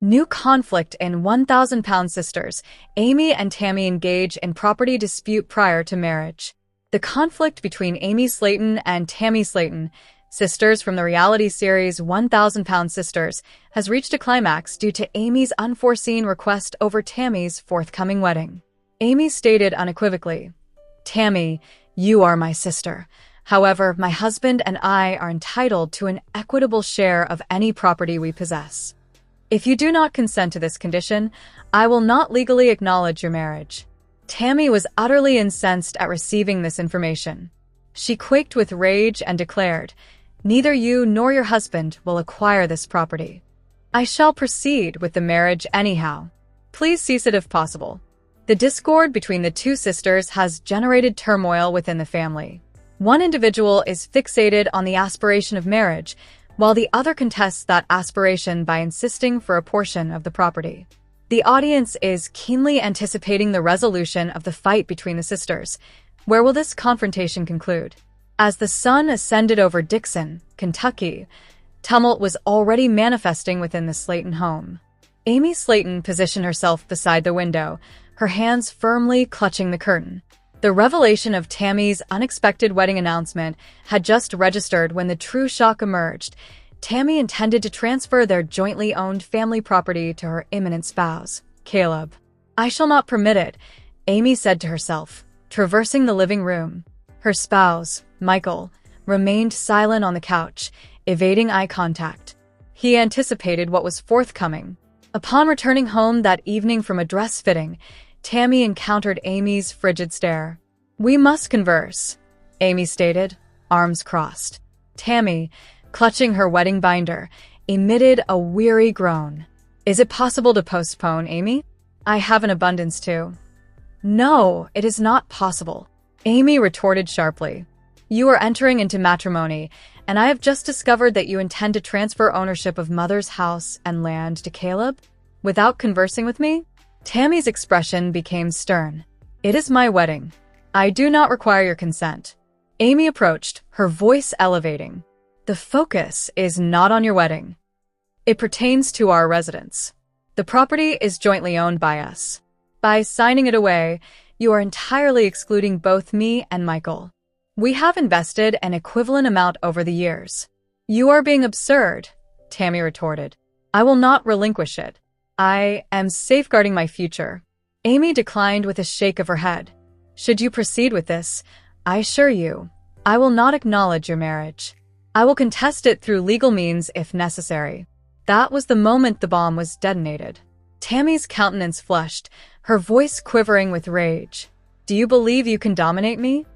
New conflict in 1,000-pound sisters. Amy and Tammy engage in property dispute prior to marriage. The conflict between Amy Slaton and Tammy Slaton, sisters from the reality series 1,000-Pound Sisters, has reached a climax due to Amy's unforeseen request over Tammy's forthcoming wedding. Amy stated unequivocally, "Tammy, you are my sister. However, my husband and I are entitled to an equitable share of any property we possess. If you do not consent to this condition, I will not legally acknowledge your marriage." Tammy was utterly incensed at receiving this information. She quaked with rage and declared, "Neither you nor your husband will acquire this property. I shall proceed with the marriage anyhow. Please cease it if possible." The discord between the two sisters has generated turmoil within the family. One individual is fixated on the aspiration of marriage, while the other contests that aspiration by insisting for a portion of the property. The audience is keenly anticipating the resolution of the fight between the sisters. Where will this confrontation conclude? As the sun ascended over Dixon, Kentucky, tumult was already manifesting within the Slaton home. Amy Slaton positioned herself beside the window, her hands firmly clutching the curtain. The revelation of Tammy's unexpected wedding announcement had just registered when the true shock emerged. Tammy intended to transfer their jointly owned family property to her imminent spouse, Caleb. "I shall not permit it," Amy said to herself, traversing the living room. Her spouse, Michael, remained silent on the couch, evading eye contact. He anticipated what was forthcoming. Upon returning home that evening from a dress fitting, Tammy encountered Amy's frigid stare. "We must converse," Amy stated, arms crossed. Tammy, clutching her wedding binder, emitted a weary groan. "Is it possible to postpone, Amy? I have an abundance too." "No, it is not possible," Amy retorted sharply. "You are entering into matrimony, and I have just discovered that you intend to transfer ownership of Mother's house and land to Caleb? Without conversing with me?" Tammy's expression became stern. "It is my wedding. I do not require your consent." Amy approached, her voice elevating. "The focus is not on your wedding. It pertains to our residence. The property is jointly owned by us. By signing it away, you are entirely excluding both me and Michael. We have invested an equivalent amount over the years." "You are being absurd," Tammy retorted. "I will not relinquish it. I am safeguarding my future." Amy declined with a shake of her head. "Should you proceed with this, I assure you, I will not acknowledge your marriage. I will contest it through legal means if necessary." That was the moment the bomb was detonated. Tammy's countenance flushed, her voice quivering with rage. "Do you believe you can dominate me?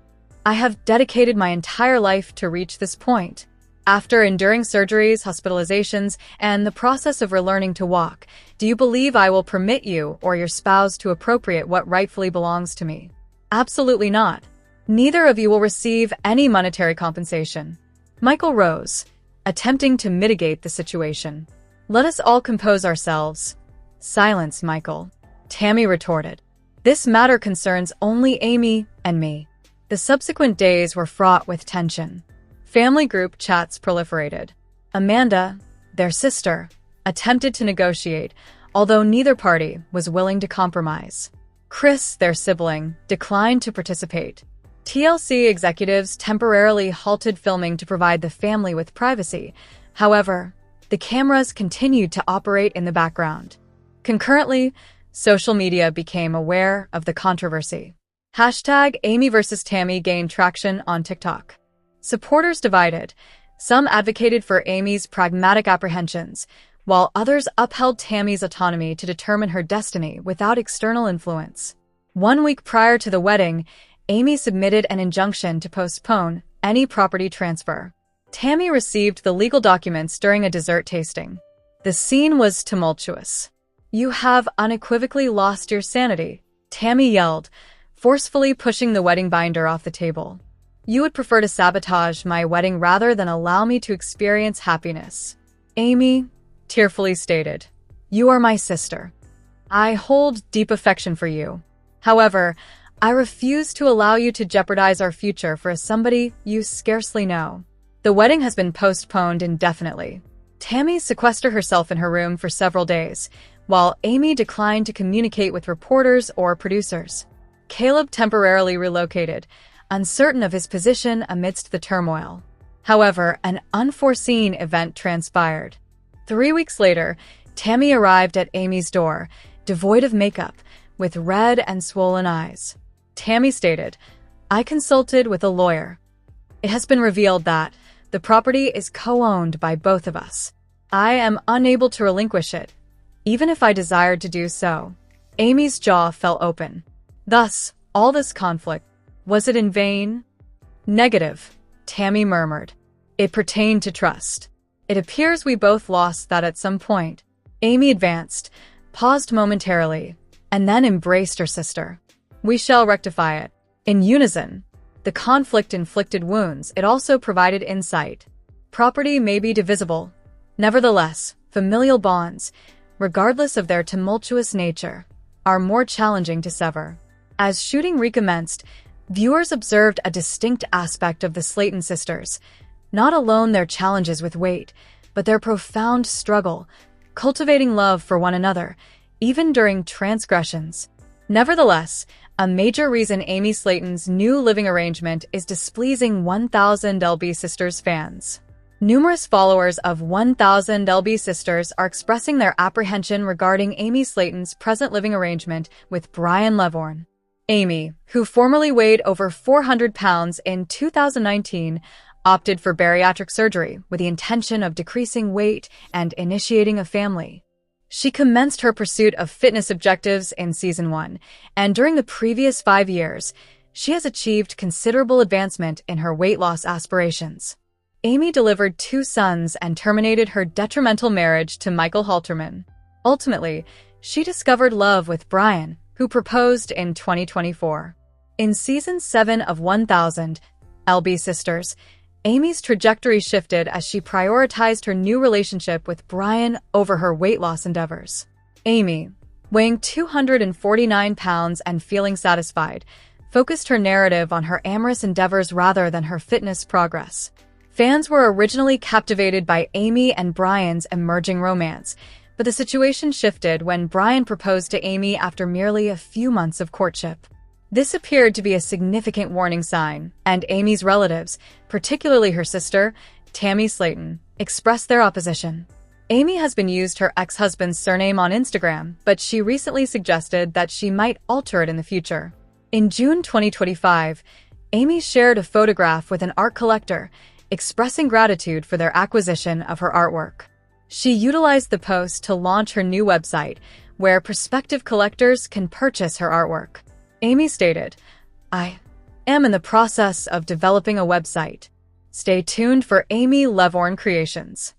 I have dedicated my entire life to reach this point. After enduring surgeries, hospitalizations, and the process of relearning to walk, do you believe I will permit you or your spouse to appropriate what rightfully belongs to me? Absolutely not. Neither of you will receive any monetary compensation." Michael rose, attempting to mitigate the situation. "Let us all compose ourselves." "Silence, Michael," Tammy retorted. "This matter concerns only Amy and me." The subsequent days were fraught with tension. Family group chats proliferated. Amanda, their sister, attempted to negotiate, although neither party was willing to compromise. Chris, their sibling, declined to participate. TLC executives temporarily halted filming to provide the family with privacy. However, the cameras continued to operate in the background. Concurrently, social media became aware of the controversy. Hashtag Amy vs. Tammy gained traction on TikTok. Supporters divided. Some advocated for Amy's pragmatic apprehensions, while others upheld Tammy's autonomy to determine her destiny without external influence. 1 week prior to the wedding, Amy submitted an injunction to postpone any property transfer. Tammy received the legal documents during a dessert tasting. The scene was tumultuous. "You have unequivocally lost your sanity," Tammy yelled, forcefully pushing the wedding binder off the table. "You would prefer to sabotage my wedding rather than allow me to experience happiness." Amy tearfully stated, "You are my sister. I hold deep affection for you. However, I refuse to allow you to jeopardize our future for somebody you scarcely know." The wedding has been postponed indefinitely. Tammy sequestered herself in her room for several days, while Amy declined to communicate with reporters or producers. Caleb temporarily relocated, uncertain of his position amidst the turmoil. However, an unforeseen event transpired. 3 weeks later, Tammy arrived at Amy's door, devoid of makeup, with red and swollen eyes. Tammy stated, "I consulted with a lawyer. It has been revealed that the property is co-owned by both of us. I am unable to relinquish it, even if I desired to do so." Amy's jaw fell open. Thus, all this conflict, was it in vain? "Negative," Tammy murmured. "It pertained to trust. It appears we both lost that at some point." Amy advanced, paused momentarily, and then embraced her sister. "We shall rectify it." In unison, the conflict inflicted wounds. It also provided insight. Property may be divisible. Nevertheless, familial bonds, regardless of their tumultuous nature, are more challenging to sever. As shooting recommenced, viewers observed a distinct aspect of the Slaton sisters, not alone their challenges with weight, but their profound struggle, cultivating love for one another, even during transgressions. Nevertheless, a major reason Amy Slaton's new living arrangement is displeasing 1000 LB Sisters fans. Numerous followers of 1000 LB Sisters are expressing their apprehension regarding Amy Slaton's present living arrangement with Brian Levorn. Amy, who formerly weighed over 400 pounds in 2019, opted for bariatric surgery with the intention of decreasing weight and initiating a family. She commenced her pursuit of fitness objectives in Season 1, and during the previous 5 years, she has achieved considerable advancement in her weight loss aspirations. Amy delivered 2 sons and terminated her detrimental marriage to Michael Halterman. Ultimately, she discovered love with Brian, who proposed in 2024. In Season 7 of 1000 LB Sisters, Amy's trajectory shifted as she prioritized her new relationship with Brian over her weight loss endeavors. Amy, weighing 249 pounds and feeling satisfied, focused her narrative on her amorous endeavors rather than her fitness progress. Fans were originally captivated by Amy and Brian's emerging romance, but the situation shifted when Brian proposed to Amy after merely a few months of courtship. This appeared to be a significant warning sign, and Amy's relatives, particularly her sister, Tammy Slaton, expressed their opposition. Amy has been used her ex-husband's surname on Instagram, but she recently suggested that she might alter it in the future. In June 2025, Amy shared a photograph with an art collector, expressing gratitude for their acquisition of her artwork. She utilized the post to launch her new website, where prospective collectors can purchase her artwork. Amy stated, "I am in the process of developing a website. Stay tuned for Amy Levorn Creations."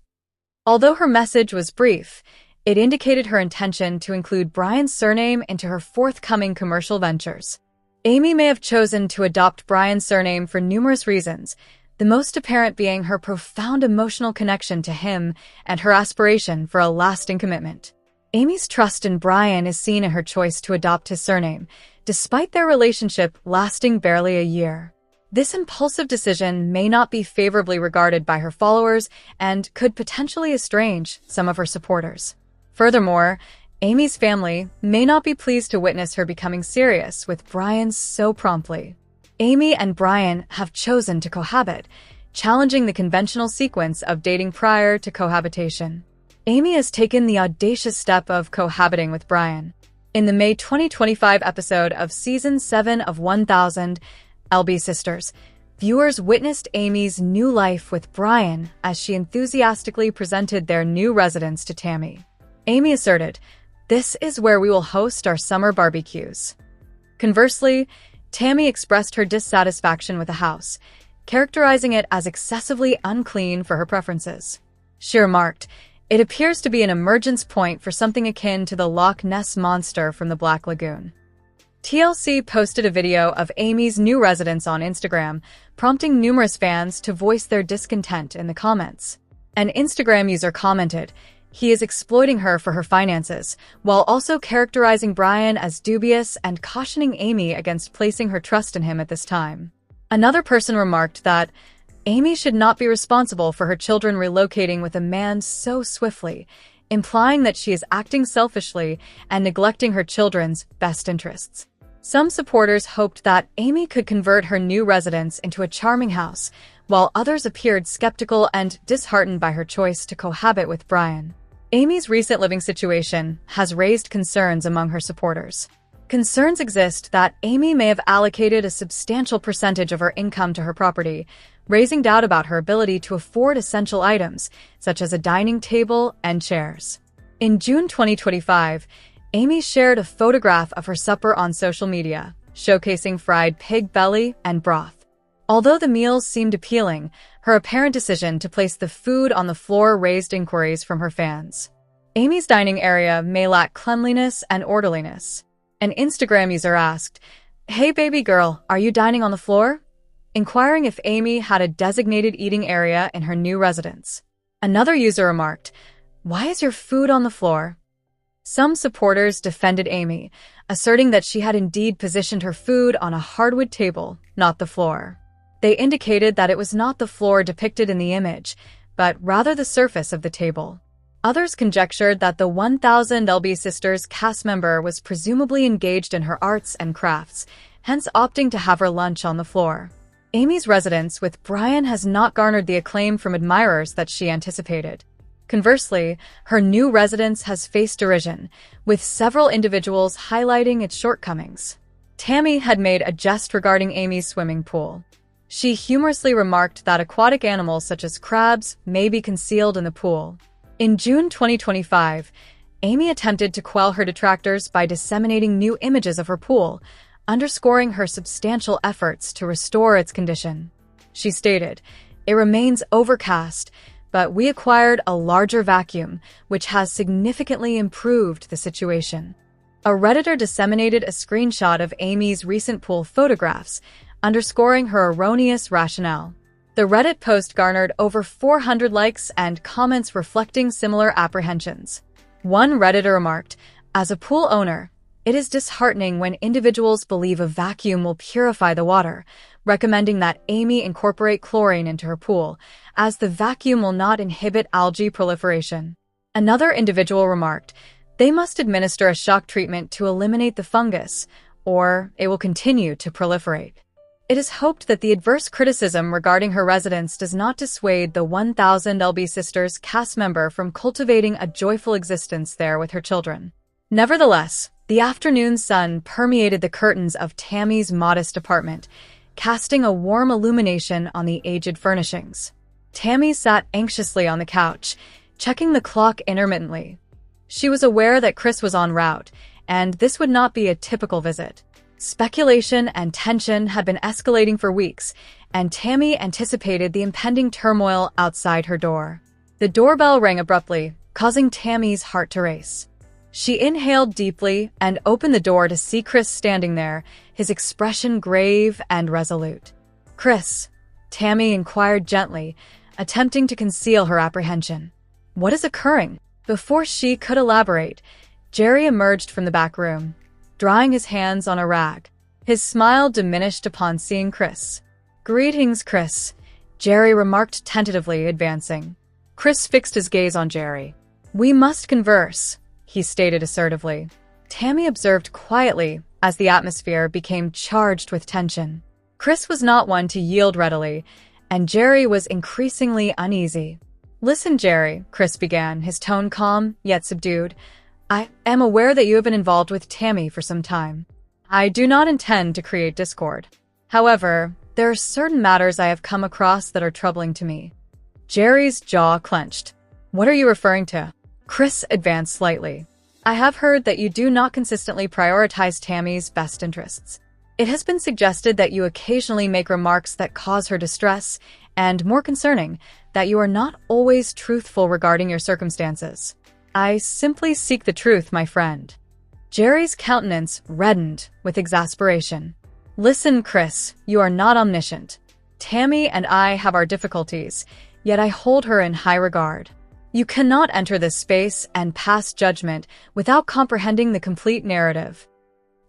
Although her message was brief, it indicated her intention to include Brian's surname into her forthcoming commercial ventures. Amy may have chosen to adopt Brian's surname for numerous reasons, the most apparent being her profound emotional connection to him and her aspiration for a lasting commitment. Amy's trust in Brian is seen in her choice to adopt his surname, despite their relationship lasting barely a year. This impulsive decision may not be favorably regarded by her followers and could potentially estrange some of her supporters. Furthermore, Amy's family may not be pleased to witness her becoming serious with Brian so promptly. Amy and Brian have chosen to cohabit, challenging the conventional sequence of dating prior to cohabitation. Amy has taken the audacious step of cohabiting with Brian. In the May 2025 episode of Season 7 of 1000 LB Sisters, viewers witnessed Amy's new life with Brian as she enthusiastically presented their new residence to Tammy. Amy asserted, "This is where we will host our summer barbecues." Conversely, Tammy expressed her dissatisfaction with the house, characterizing it as excessively unclean for her preferences. She remarked, "It appears to be an emergence point for something akin to the Loch Ness Monster from the Black Lagoon." TLC posted a video of Amy's new residence on Instagram, prompting numerous fans to voice their discontent in the comments. An Instagram user commented, "He is exploiting her for her finances," while also characterizing Brian as dubious and cautioning Amy against placing her trust in him at this time. Another person remarked that, Amy should not be responsible for her children relocating with a man so swiftly, implying that she is acting selfishly and neglecting her children's best interests. Some supporters hoped that Amy could convert her new residence into a charming house, while others appeared skeptical and disheartened by her choice to cohabit with Brian. Amy's recent living situation has raised concerns among her supporters. Concerns exist that Amy may have allocated a substantial percentage of her income to her property, raising doubt about her ability to afford essential items, such as a dining table and chairs. In June 2025, Amy shared a photograph of her supper on social media, showcasing fried pig belly and broth. Although the meals seemed appealing, her apparent decision to place the food on the floor raised inquiries from her fans. Amy's dining area may lack cleanliness and orderliness. An Instagram user asked, "Hey baby girl, are you dining on the floor?" inquiring if Amy had a designated eating area in her new residence. Another user remarked, "Why is your food on the floor?" Some supporters defended Amy, asserting that she had indeed positioned her food on a hardwood table, not the floor. They indicated that it was not the floor depicted in the image, but rather the surface of the table. Others conjectured that the 1000 LB Sisters cast member was presumably engaged in her arts and crafts, hence opting to have her lunch on the floor. Amy's residence with Brian has not garnered the acclaim from admirers that she anticipated. Conversely, her new residence has faced derision, with several individuals highlighting its shortcomings. Tammy had made a jest regarding Amy's swimming pool. She humorously remarked that aquatic animals such as crabs may be concealed in the pool. In June 2025, Amy attempted to quell her detractors by disseminating new images of her pool, underscoring her substantial efforts to restore its condition. She stated, "It remains overcast, but we acquired a larger vacuum, which has significantly improved the situation." A Redditor disseminated a screenshot of Amy's recent pool photographs, underscoring her erroneous rationale. The Reddit post garnered over 400 likes and comments reflecting similar apprehensions. One Redditor remarked, "As a pool owner, it is disheartening when individuals believe a vacuum will purify the water, recommending that Amy incorporate chlorine into her pool, as the vacuum will not inhibit algae proliferation." Another individual remarked, "They must administer a shock treatment to eliminate the fungus, or it will continue to proliferate." It is hoped that the adverse criticism regarding her residence does not dissuade the 1000 LB Sisters cast member from cultivating a joyful existence there with her children. Nevertheless, the afternoon sun permeated the curtains of Tammy's modest apartment, casting a warm illumination on the aged furnishings. Tammy sat anxiously on the couch, checking the clock intermittently. She was aware that Chris was en route, and this would not be a typical visit. Speculation and tension had been escalating for weeks, and Tammy anticipated the impending turmoil outside her door. The doorbell rang abruptly, causing Tammy's heart to race. She inhaled deeply and opened the door to see Chris standing there, his expression grave and resolute. "Chris," Tammy inquired gently, attempting to conceal her apprehension. "What is occurring?" Before she could elaborate, Jerry emerged from the back room, drying his hands on a rag. His smile diminished upon seeing Chris. "Greetings, Chris," Jerry remarked tentatively, advancing. Chris fixed his gaze on Jerry. "We must converse," he stated assertively. Tammy observed quietly as the atmosphere became charged with tension. Chris was not one to yield readily, and Jerry was increasingly uneasy. "Listen, Jerry," Chris began, his tone calm yet subdued. "I am aware that you have been involved with Tammy for some time. I do not intend to create discord. However, there are certain matters I have come across that are troubling to me." Jerry's jaw clenched. "What are you referring to?" Chris advanced slightly. "I have heard that you do not consistently prioritize Tammy's best interests. It has been suggested that you occasionally make remarks that cause her distress, and more concerning, that you are not always truthful regarding your circumstances." "I simply seek the truth, my friend." Jerry's countenance reddened with exasperation. "Listen, Chris, you are not omniscient. Tammy and I have our difficulties, yet I hold her in high regard. You cannot enter this space and pass judgment without comprehending the complete narrative."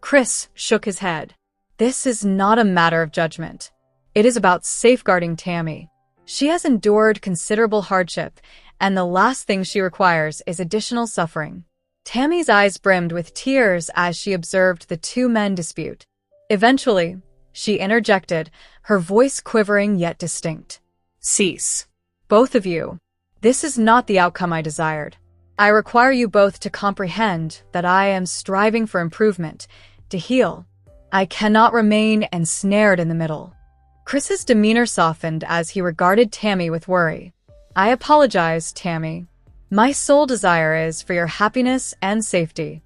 Chris shook his head. "This is not a matter of judgment. It is about safeguarding Tammy. She has endured considerable hardship, and the last thing she requires is additional suffering. Tammy's eyes brimmed with tears as she observed the two men dispute. Eventually, she interjected, her voice quivering yet distinct. "Cease. Both of you. This is not the outcome I desired. I require you both to comprehend that I am striving for improvement, to heal. I cannot remain ensnared in the middle." Chris's demeanor softened as he regarded Tammy with worry. "I apologize, Tammy. My sole desire is for your happiness and safety."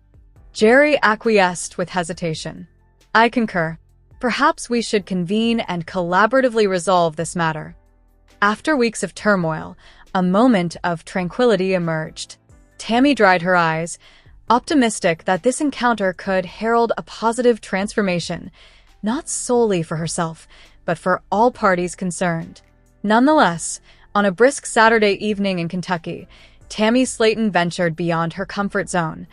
Jerry acquiesced with hesitation. "I concur. Perhaps we should convene and collaboratively resolve this matter." After weeks of turmoil, a moment of tranquility emerged. Tammy dried her eyes, optimistic that this encounter could herald a positive transformation, not solely for herself, but for all parties concerned. Nonetheless, on a brisk Saturday evening in Kentucky, Tammy Slaton ventured beyond her comfort zone,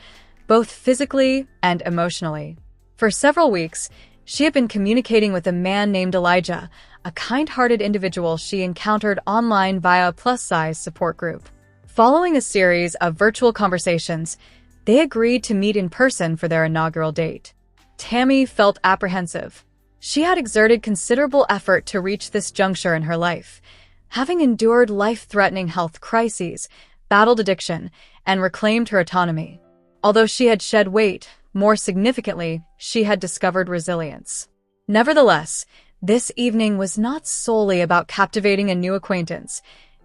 both physically and emotionally. For several weeks, she had been communicating with a man named Elijah, a kind-hearted individual she encountered online via a plus-size support group. Following a series of virtual conversations, they agreed to meet in person for their inaugural date. Tammy felt apprehensive. She had exerted considerable effort to reach this juncture in her life, having endured life-threatening health crises, battled addiction, and reclaimed her autonomy. Although she had shed weight, more significantly, she had discovered resilience. Nevertheless, this evening was not solely about captivating a new acquaintance.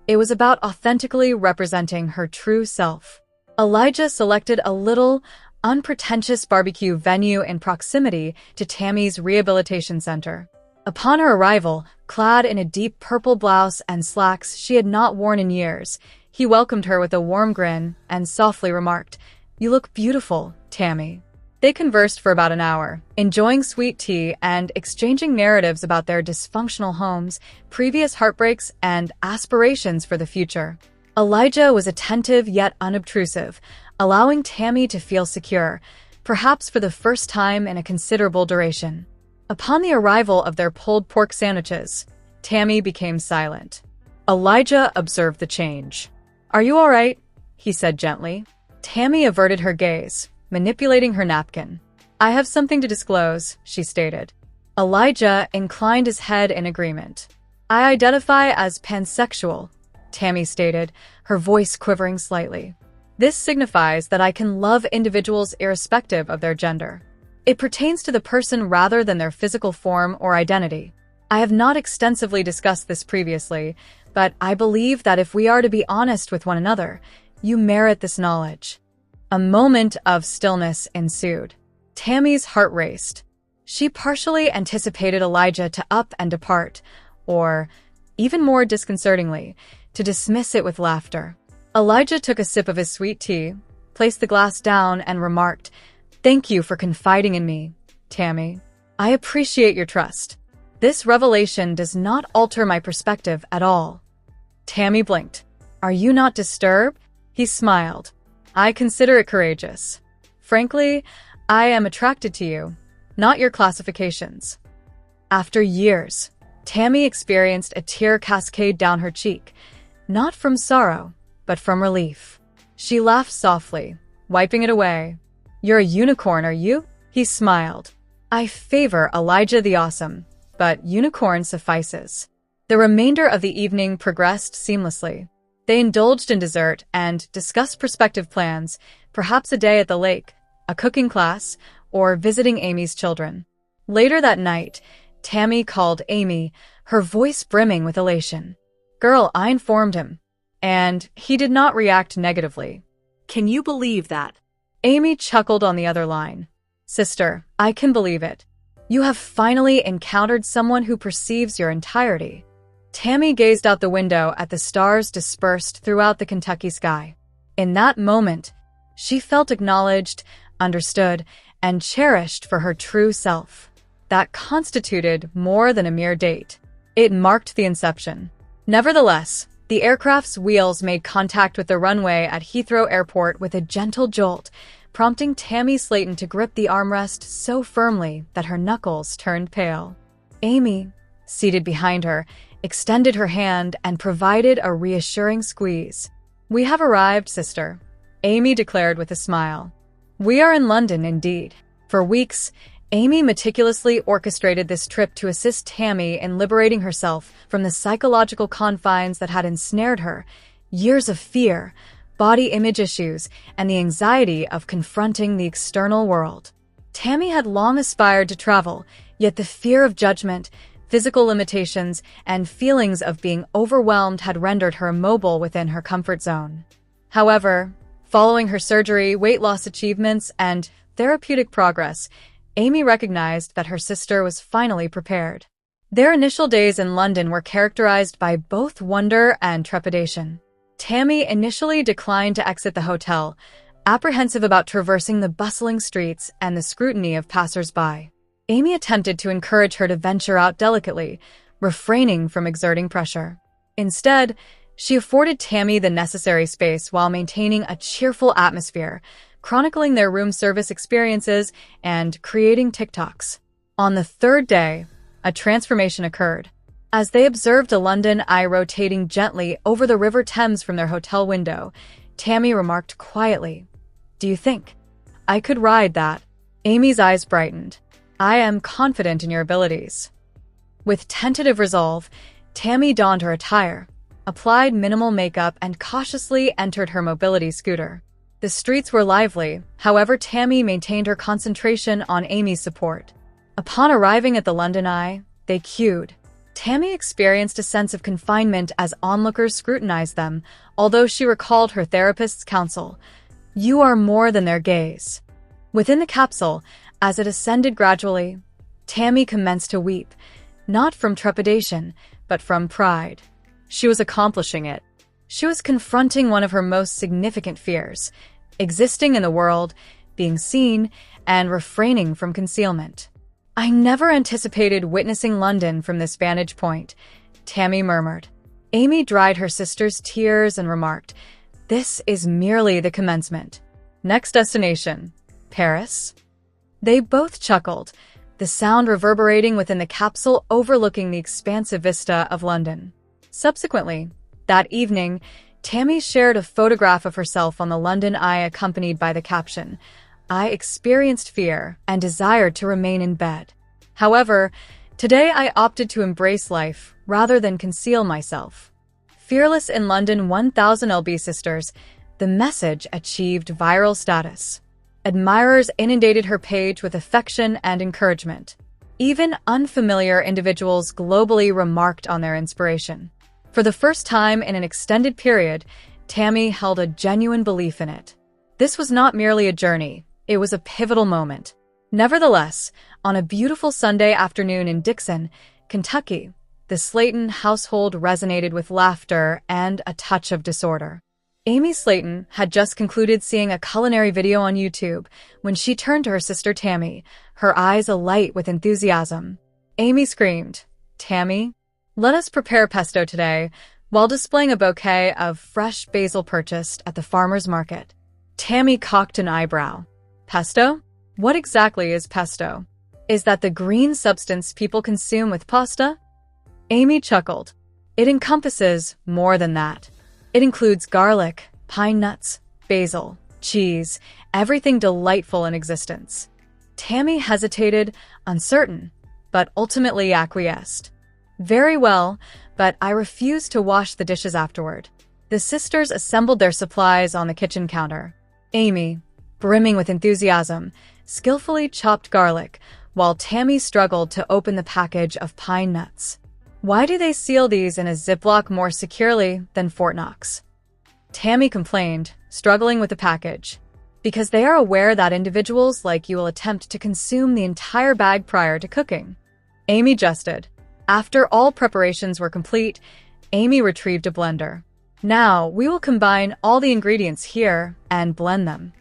It was about authentically representing her true self. Elijah selected a little, unpretentious barbecue venue in proximity to Tammy's rehabilitation center. Upon her arrival, clad in a deep purple blouse and slacks she had not worn in years, he welcomed her with a warm grin and softly remarked, "You look beautiful, Tammy." They conversed for about an hour, enjoying sweet tea and exchanging narratives about their dysfunctional homes, previous heartbreaks, and aspirations for the future. Elijah was attentive yet unobtrusive, allowing Tammy to feel secure, perhaps for the first time in a considerable duration. Upon the arrival of their pulled pork sandwiches, Tammy became silent. Elijah observed the change. "Are you all right?" he said gently. Tammy averted her gaze, manipulating her napkin. "I have something to disclose," she stated. Elijah inclined his head in agreement. "I identify as pansexual," Tammy stated, her voice quivering slightly. "This signifies that I can love individuals irrespective of their gender. It pertains to the person rather than their physical form or identity. I have not extensively discussed this previously, but I believe that if we are to be honest with one another, you merit this knowledge." A moment of stillness ensued. Tammy's heart raced. She partially anticipated Elijah to up and depart, or, even more disconcertingly, to dismiss it with laughter. Elijah took a sip of his sweet tea, placed the glass down, and remarked, "Thank you for confiding in me, Tammy. I appreciate your trust. This revelation does not alter my perspective at all." Tammy blinked. "Are you not disturbed?" He smiled. "I consider it courageous. Frankly, I am attracted to you, not your classifications." After years, Tammy experienced a tear cascade down her cheek, not from sorrow, but from relief. She laughed softly, wiping it away. "You're a unicorn, are you?" He smiled. "I favor Elijah the Awesome, but unicorn suffices." The remainder of the evening progressed seamlessly. They indulged in dessert and discussed prospective plans, perhaps a day at the lake, a cooking class, or visiting Amy's children. Later that night, Tammy called Amy, her voice brimming with elation. "Girl, I informed him, and he did not react negatively. Can you believe that?" Amy chuckled on the other line. "Sister, I can believe it. You have finally encountered someone who perceives your entirety." Tammy gazed out the window at the stars dispersed throughout the Kentucky sky. In that moment, she felt acknowledged, understood, and cherished for her true self. That constituted more than a mere date. It marked the inception. Nevertheless, the aircraft's wheels made contact with the runway at Heathrow Airport with a gentle jolt, prompting Tammy Slaton to grip the armrest so firmly that her knuckles turned pale. Amy, seated behind her, extended her hand, and provided a reassuring squeeze. "We have arrived, sister," Amy declared with a smile. "We are in London, indeed." For weeks, Amy meticulously orchestrated this trip to assist Tammy in liberating herself from the psychological confines that had ensnared her: years of fear, body image issues, and the anxiety of confronting the external world. Tammy had long aspired to travel, yet the fear of judgment, physical limitations, and feelings of being overwhelmed had rendered her immobile within her comfort zone. However, following her surgery, weight loss achievements, and therapeutic progress, Amy recognized that her sister was finally prepared. Their initial days in London were characterized by both wonder and trepidation. Tammy initially declined to exit the hotel, apprehensive about traversing the bustling streets and the scrutiny of passers-by. Amy attempted to encourage her to venture out delicately, refraining from exerting pressure. Instead, she afforded Tammy the necessary space while maintaining a cheerful atmosphere, chronicling their room service experiences and creating TikToks. On the third day, a transformation occurred. As they observed a London Eye rotating gently over the River Thames from their hotel window, Tammy remarked quietly, "Do you think I could ride that?" Amy's eyes brightened. "I am confident in your abilities." With tentative resolve, Tammy donned her attire, applied minimal makeup, and cautiously entered her mobility scooter. The streets were lively, however Tammy maintained her concentration on Amy's support. Upon arriving at the London Eye, they queued. Tammy experienced a sense of confinement as onlookers scrutinized them, although she recalled her therapist's counsel: "You are more than their gaze." Within the capsule, as it ascended gradually, Tammy commenced to weep, not from trepidation, but from pride. She was accomplishing it. She was confronting one of her most significant fears: existing in the world, being seen, and refraining from concealment. "I never anticipated witnessing London from this vantage point," Tammy murmured. Amy dried her sister's tears and remarked, "This is merely the commencement. Next destination, Paris?" They both chuckled, the sound reverberating within the capsule overlooking the expansive vista of London. Subsequently, that evening, Tammy shared a photograph of herself on the London Eye accompanied by the caption, "I experienced fear and desired to remain in bed. However, today I opted to embrace life rather than conceal myself." Fearless in London 1000 LB sisters, the message achieved viral status. Admirers inundated her page with affection and encouragement. Even unfamiliar individuals globally remarked on their inspiration. For the first time in an extended period, Tammy held a genuine belief in it. This was not merely a journey, it was a pivotal moment. Nevertheless, on a beautiful Sunday afternoon in Dixon, Kentucky, the Slaton household resonated with laughter and a touch of disorder. Amy Slaton had just concluded seeing a culinary video on YouTube when she turned to her sister Tammy, her eyes alight with enthusiasm. Amy screamed, "Tammy, let us prepare pesto today," while displaying a bouquet of fresh basil purchased at the farmer's market. Tammy cocked an eyebrow. "Pesto? What exactly is pesto? Is that the green substance people consume with pasta?" Amy chuckled. "It encompasses more than that. It includes garlic, pine nuts, basil, cheese, everything delightful in existence." Tammy hesitated, uncertain, but ultimately acquiesced. "Very well, but I refuse to wash the dishes afterward." The sisters assembled their supplies on the kitchen counter. Amy, brimming with enthusiasm, skillfully chopped garlic, while Tammy struggled to open the package of pine nuts. "Why do they seal these in a Ziploc more securely than Fort Knox?" Tammy complained, struggling with the package. "Because they are aware that individuals like you will attempt to consume the entire bag prior to cooking." Amy jested. After all preparations were complete, Amy retrieved a blender. "Now, we will combine all the ingredients here and blend them."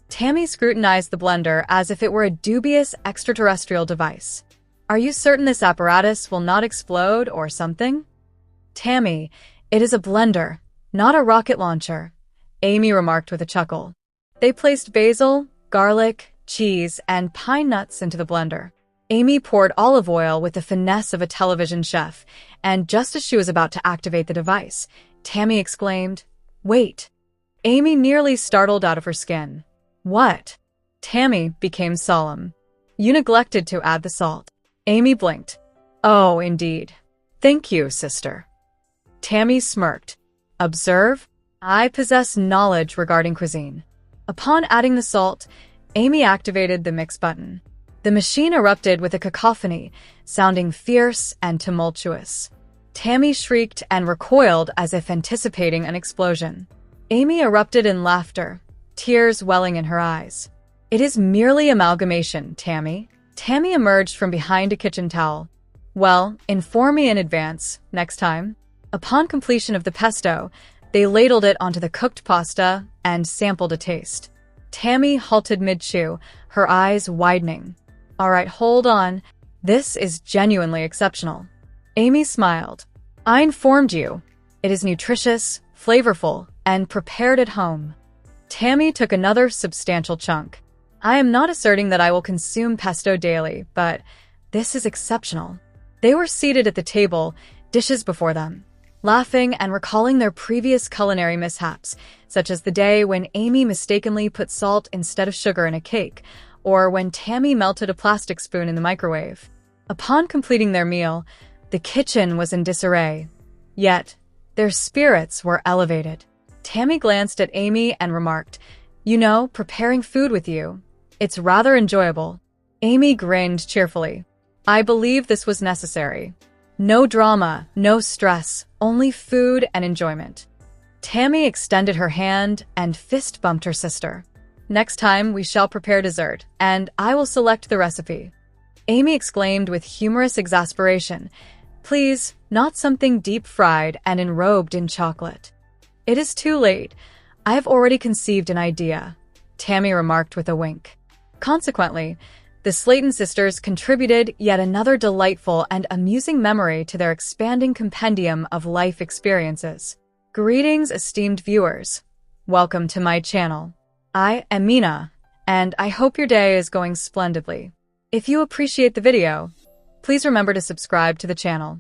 Tammy scrutinized the blender as if it were a dubious extraterrestrial device. "Are you certain this apparatus will not explode or something?" "Tammy, it is a blender, not a rocket launcher," Amy remarked with a chuckle. They placed basil, garlic, cheese, and pine nuts into the blender. Amy poured olive oil with the finesse of a television chef, and just as she was about to activate the device, Tammy exclaimed, "Wait!" Amy nearly startled out of her skin. "What?" Tammy became solemn. "You neglected to add the salt." Amy blinked. "Oh, indeed. Thank you, sister." Tammy smirked. "Observe? I possess knowledge regarding cuisine." Upon adding the salt, Amy activated the mix button. The machine erupted with a cacophony, sounding fierce and tumultuous. Tammy shrieked and recoiled as if anticipating an explosion. Amy erupted in laughter, tears welling in her eyes. "It is merely amalgamation, Tammy." Tammy emerged from behind a kitchen towel. "Well, inform me in advance, next time." Upon completion of the pesto, they ladled it onto the cooked pasta and sampled a taste. Tammy halted mid-chew, her eyes widening. "All right, hold on. This is genuinely exceptional." Amy smiled. "I informed you. It is nutritious, flavorful, and prepared at home." Tammy took another substantial chunk. "I am not asserting that I will consume pesto daily, but this is exceptional." They were seated at the table, dishes before them, laughing and recalling their previous culinary mishaps, such as the day when Amy mistakenly put salt instead of sugar in a cake, or when Tammy melted a plastic spoon in the microwave. Upon completing their meal, the kitchen was in disarray. Yet, their spirits were elevated. Tammy glanced at Amy and remarked, "You know, preparing food with you, it's rather enjoyable." Amy grinned cheerfully. "I believe this was necessary. No drama, no stress, only food and enjoyment." Tammy extended her hand and fist bumped her sister. "Next time we shall prepare dessert, and I will select the recipe." Amy exclaimed with humorous exasperation, "Please, not something deep-fried and enrobed in chocolate." "It is too late. I have already conceived an idea," Tammy remarked with a wink. Consequently, the Slaton sisters contributed yet another delightful and amusing memory to their expanding compendium of life experiences. Greetings, esteemed viewers. Welcome to my channel. I am Mina, and I hope your day is going splendidly. If you appreciate the video, please remember to subscribe to the channel.